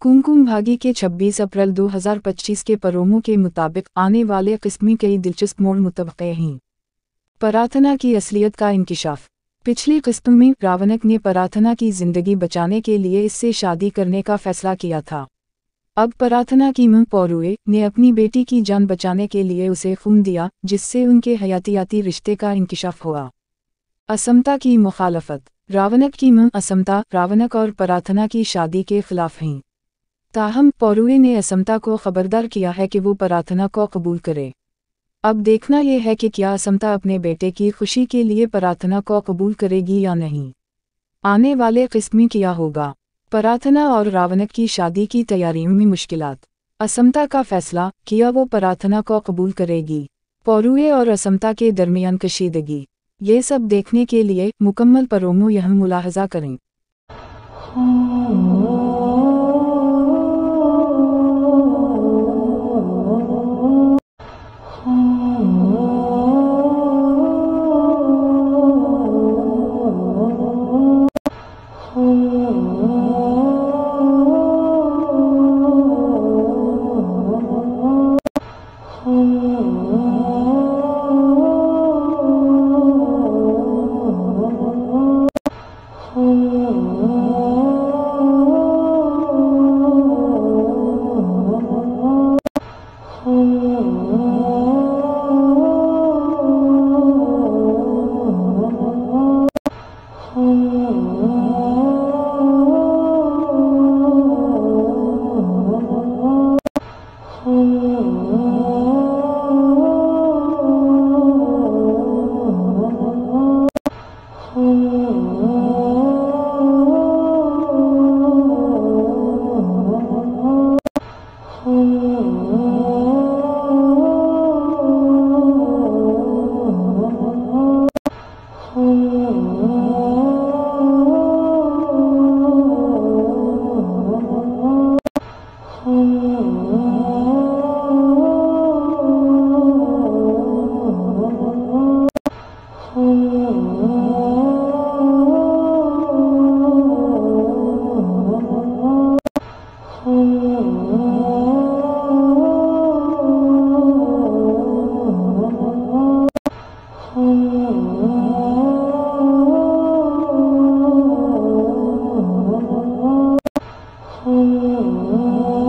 कुमकुम भाग्य के 26 अप्रैल 2025 के प्रोमो के मुताबिक आने वाले किस्म में कई दिलचस्प मोड़ मुतवक्के हैं। प्रार्थना की असलियत का इंकिशाफ। पिछली किस्म में रावणक ने प्रार्थना की जिंदगी बचाने के लिए इससे शादी करने का फैसला किया था। अब प्रार्थना की मां पौरुए ने अपनी बेटी की जान बचाने के लिए उसे खून दिया, जिससे उनके हयातियाती रिश्ते का इंकिशाफ हुआ। असमता की मुखालफत। रावणक की मां असमता रावणक और प्रार्थना की शादी के खिलाफ हैं। ताहम पौरुए ने असमता को खबरदार किया है कि वो प्रार्थना को कबूल करे। अब देखना यह है कि क्या असमता अपने बेटे की खुशी के लिए प्रार्थना को कबूल करेगी या नहीं। आने वाले किस्म में क्या होगा? प्रार्थना और रावणक की शादी की तैयारियों में मुश्किलात। असमता का फैसला, किया वो प्रार्थना को कबूल करेगी। पौरुए और असमता के दरमियान कशीदगी। ये सब देखने के लिए मुकम्मल प्रोमो यहाँ मुलाहजा करें। Oh